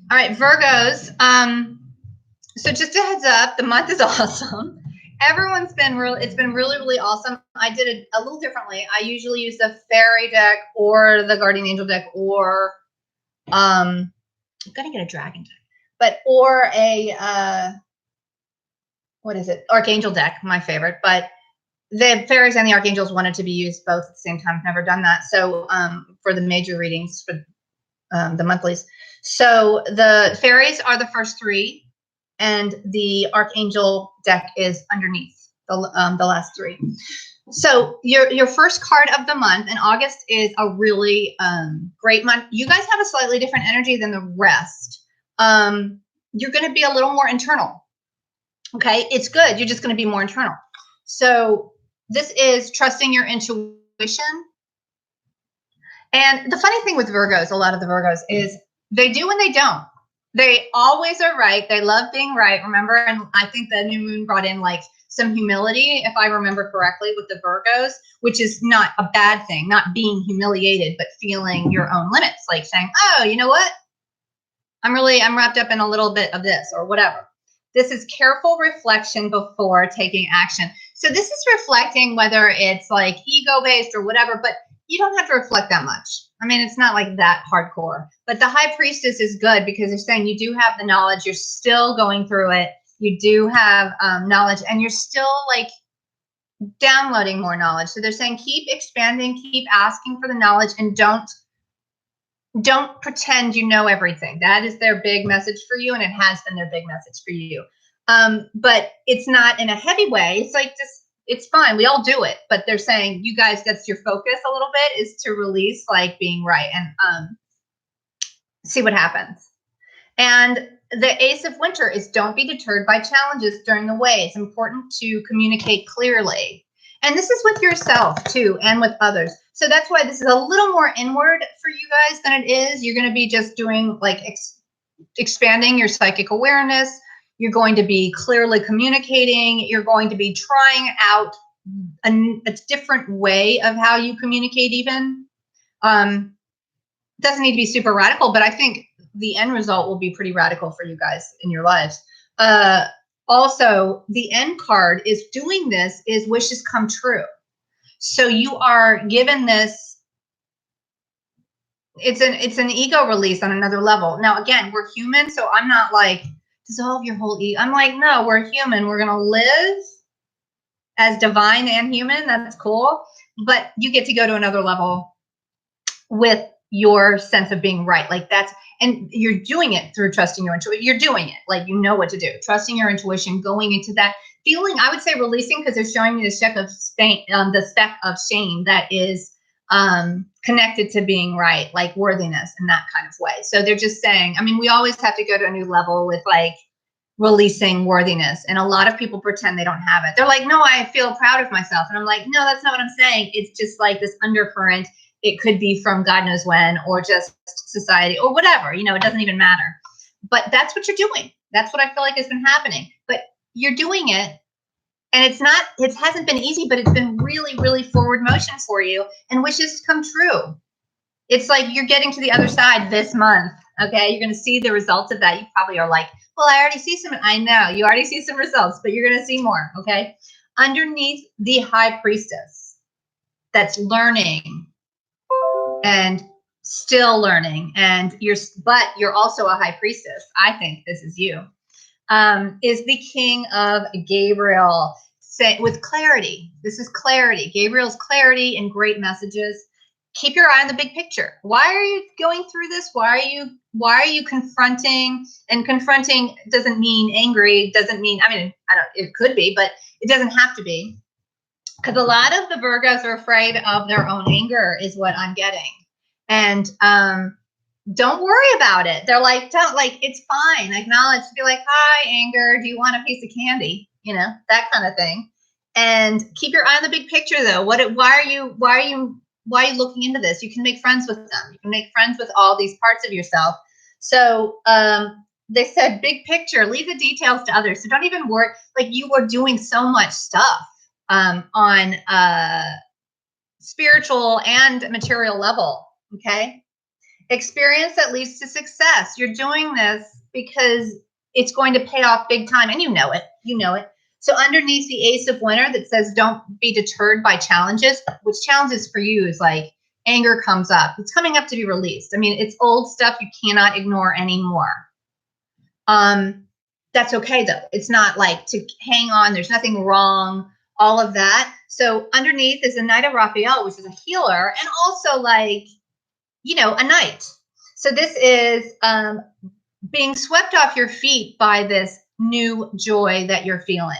All right, Virgos. So just a heads up, the month is awesome. Everyone's been it's been really, really awesome. I did it a little differently. I usually use the fairy deck or the guardian angel deck or I'm gonna get a dragon deck, but or a what is it? Archangel deck, my favorite. But the fairies and the archangels wanted to be used both at the same time. I've never done that. So for the major readings for the monthlies. So the fairies are the first three, and the archangel deck is underneath the last three. So your first card of the month, and August is a really great month. You guys have a slightly different energy than the rest. You're going to be a little more internal. Okay, it's good. You're just going to be more internal. So this is trusting your intuition. And the funny thing with Virgos, a lot of the Virgos, is they do and they don't. They always are right. They love being right. Remember, and I think the new moon brought in like some humility, if I remember correctly, with the Virgos, which is not a bad thing, not being humiliated, but feeling your own limits, like saying, oh, you know what? I'm wrapped up in a little bit of this or whatever. This is careful reflection before taking action. So this is reflecting whether it's like ego-based or whatever, but you don't have to reflect that much. I mean, it's not like that hardcore. But the high priestess is good because they're saying you do have the knowledge. You're still going through it. You do have knowledge, and you're still like downloading more knowledge. So they're saying keep expanding, keep asking for the knowledge, and don't pretend you know everything. That is their big message for you, and it has been their big message for you. But it's not in a heavy way. It's like just, it's fine. We all do it. But they're saying, you guys, that's your focus a little bit, is to release like being right and see what happens. And the Ace of Winter is don't be deterred by challenges during the way. It's important to communicate clearly. And this is with yourself too, and with others. So that's why this is a little more inward for you guys than it is. You're going to be just doing like expanding your psychic awareness. You're going to be clearly communicating. You're going to be trying out a different way of how you communicate even. Doesn't need to be super radical, but I think the end result will be pretty radical for you guys in your lives. Also, the end card is doing this is wishes come true. So you are given this, it's an ego release on another level. Now, again, we're human, so I'm not like, dissolve your whole ego. I'm like, no, we're human. We're going to live as divine and human. That's cool. But you get to go to another level with your sense of being right. Like that's, and you're doing it through trusting your intuition. You're doing it like you know what to do. Trusting your intuition, going into that feeling. I would say releasing, because they're showing me the speck of shame that is connected to being right, like worthiness in that kind of way. So they're just saying, I mean, we always have to go to a new level with like releasing worthiness, and a lot of people pretend they don't have it. They're like, no, I feel proud of myself, and I'm like, no, that's not what I'm saying. It's just like this undercurrent. It could be from God knows when, or just society, or whatever, you know, it doesn't even matter. But that's what you're doing. That's what I feel like has been happening. But you're doing it, and it hasn't been easy, but it's been really, really forward motion for you, and wishes come true. It's like you're getting to the other side this month. Okay, you're going to see the results of that. You probably are like, well, I already see some. I know you already see some results, but you're going to see more. Okay, underneath the high priestess, that's learning and still learning, and but you're also a high priestess. I think this is you. Is the King of Gabriel. Say with clarity. This is clarity. Gabriel's clarity and great messages. Keep your eye on the big picture. Why are you going through this? Why are you confronting? And confronting doesn't mean angry. Doesn't mean, I mean, it could be, but it doesn't have to be. Because a lot of the Virgos are afraid of their own anger, is what I'm getting. And don't worry about it. They're like, it's fine. Acknowledge, be like, hi, anger. Do you want a piece of candy? You know, that kind of thing. And keep your eye on the big picture, though. Why are you looking into this? You can make friends with them. You can make friends with all these parts of yourself. So they said, big picture, leave the details to others. So don't even worry. Like, you are doing so much stuff on spiritual and material level. Okay. Experience that leads to success. You're doing this because it's going to pay off big time, and you know it. You know it. So underneath the Ace of Winter that says don't be deterred by challenges, which challenges for you is like anger comes up. It's coming up to be released. I mean, it's old stuff you cannot ignore anymore. That's okay though. It's not like to hang on. There's nothing wrong. All of that. So underneath is the Knight of Raphael, which is a healer, and also like, you know, a knight. So this is being swept off your feet by this new joy that you're feeling,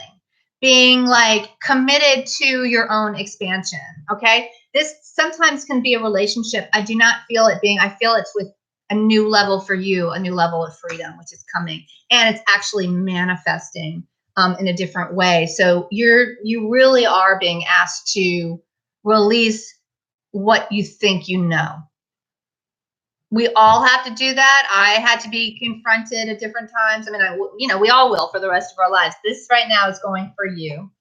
being like committed to your own expansion. Okay. This sometimes can be a relationship. I do not feel it being, I feel it's with a new level for you, a new level of freedom, which is coming, and it's actually manifesting in a different way. So you really are being asked to release what you think you know. We all have to do that. I had to be confronted at different times. I mean, we all will for the rest of our lives. This right now is going for you.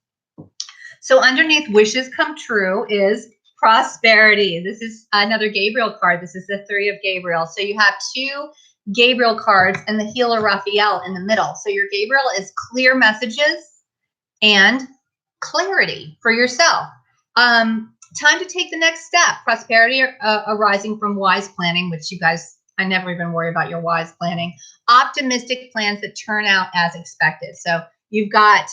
So underneath wishes come true is prosperity. This is another Gabriel card. This is the 3 of Gabriel. So you have 2 Gabriel cards and the healer Raphael in the middle. So your Gabriel is clear messages and clarity for yourself. Time to take the next step. Prosperity arising from wise planning, which you guys, I never even worry about your wise planning. Optimistic plans that turn out as expected. So you've got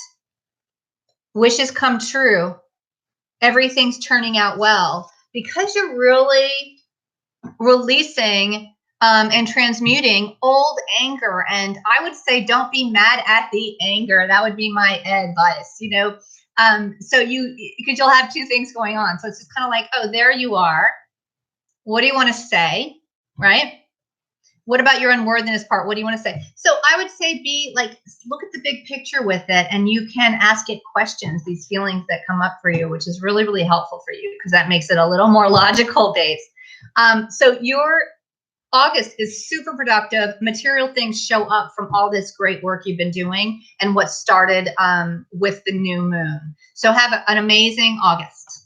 wishes come true. Everything's turning out well because you're really releasing and transmuting old anger. And I would say don't be mad at the anger. That would be my advice, you know. So because you'll have 2 things going on. So it's just kind of like, oh, there you are. What do you want to say? Right? What about your unworthiness part? What do you want to say? So I would say be like, look at the big picture with it, and you can ask it questions, these feelings that come up for you, which is really, really helpful for you because that makes it a little more logical based. So your August is super productive. Material things show up from all this great work you've been doing and what started with the new moon. So have an amazing August.